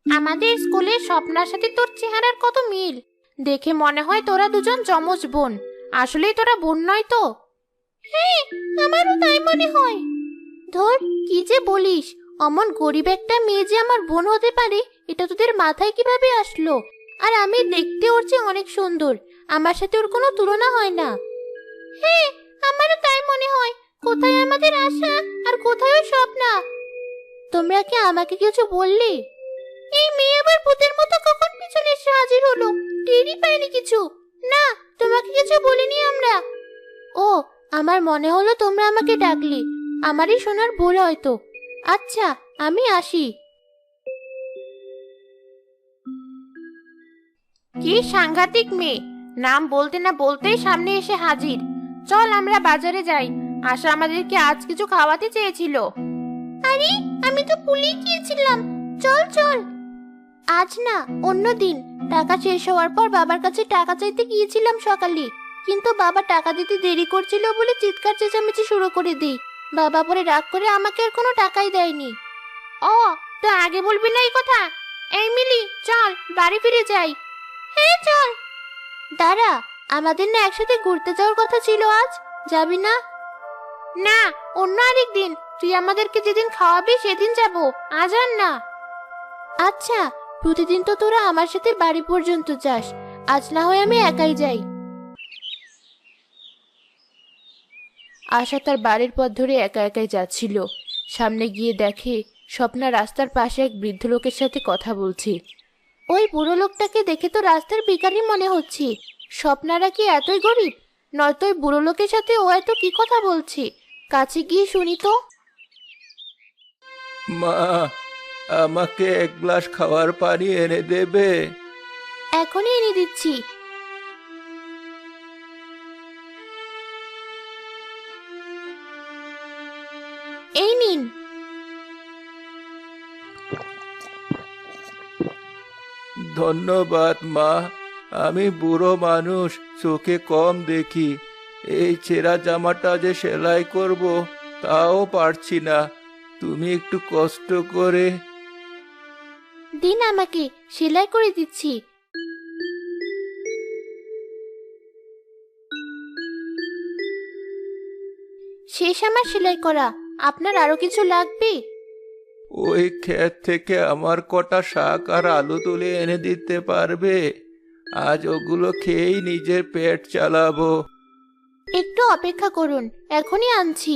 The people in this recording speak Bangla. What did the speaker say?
আমাদের স্কুলের স্বপ্নার সাথে তোর চেহারার কত মিল। দেখে মনে হয় তোরা দুজন যমজ বোন। আসলেই তোরা বোন নয় তো? হ্যাঁ, আমারও তাই মনে হয়। ধর, কি যে বলিস! অমন গরিব একটা মেয়ে যে আমার বোন হতে পারে, এটা তোদের মাথায় কিভাবে আসলো? আর আমি দেখতে ওর চেয়ে অনেক সুন্দর। আমার সাথে ওর কোনো তুলনা হয় না। হ্যাঁ, আমারও তাই মনে হয়। কোথায় আমাদের আশা আর কোথায় ওই স্বপ্না? তোমরা কি আমাকে কিছু বললে? এই মেয়ে আবার ভূতের মতো কখন পিছনে এসে হাজির হলো? টেরই পাইনি কিছু। না, তোমাকে কিছু বলিনি আমরা। ও, আমার মনে হলো তোমরা আমাকে ডাকলে। আমারই শোনার ভুল হয়তো। আচ্ছা, আমি আসি। কি সাংঘাতিক মেয়ে! নাম বলতে না বলতেই সামনে এসে হাজির। চল আমরা বাজারে যাই। আশা আমাদেরকে আজ কিছু খাওয়াতে চেয়েছিল। আরে, আমি তো ভুলেই গিয়েছিলাম। চল চল। আজ না, অন্য দিন। টাকা শেষ হওয়ার পর বাবার কাছে টাকা চাইতে গিয়েছিলাম সকালে, কিন্তু বাবা টাকা দিতে দেরি করছিল বলে চিৎকার চেঁচামেচি শুরু করে দেই। বাবা পরে রাগ করে আমাকে আর কোনো টাকাই দেয়নি। ও, তো আগে বলবি না এই কথা? এই মিলি, চল বাড়ি ফিরে যাই। হ্যাঁ চল। দাঁড়া, আমাদের না একসাথে ঘুরতে যাওয়ার কথা ছিল আজ। যাবি না? না, অন্য আরেকদিন। তুই আমাদেরকে যেদিন খাওয়াবি সেদিন যাব, আজ আর না। আচ্ছা, প্রতিদিন তো তোরা আমার সাথে বাড়ি পর্যন্ত যাস। আজ না হয় আমি একাই যাই। আশা তার বাড়ির পথ ধরে একা একাই যাচ্ছিল। সামনে গিয়ে দেখে স্বপ্না রাস্তার পাশে এক বৃদ্ধ লোকের সাথে কথা বলছে। ওই বুড়ো লোকটাকে দেখে তো রাস্তার ভিখারি মনে হচ্ছে। স্বপ্নারা কি এতই গরিব? নয়তো ওই বুড়ো লোকের সাথে ও এত কি কথা বলছে? কাছে গিয়ে শুনি তো। মা, আমাকে এক গ্লাস খাওয়ার পানি এনে দেবে? এখনই এনে দিচ্ছি। এই নিন। ধন্যবাদ মা। আমি বুড়ো মানুষ, চোখে কম দেখি। এই ছেঁড়া জামাটা যে সেলাই করব তাও পারছি না। তুমি একটু কষ্ট করে। দিন, আমাকে সেলাই করে দিচ্ছি। শেষ আমার সেলাই করা। আপনার আরো কিছু লাগবে? ওই ক্ষেত থেকে আমার কটা শাক আর আলু তুলে এনে দিতে পারবে? আজ ওগুলো খেয়েই নিজের পেট চালাবো। একটু অপেক্ষা করুন, এখনই আনছি।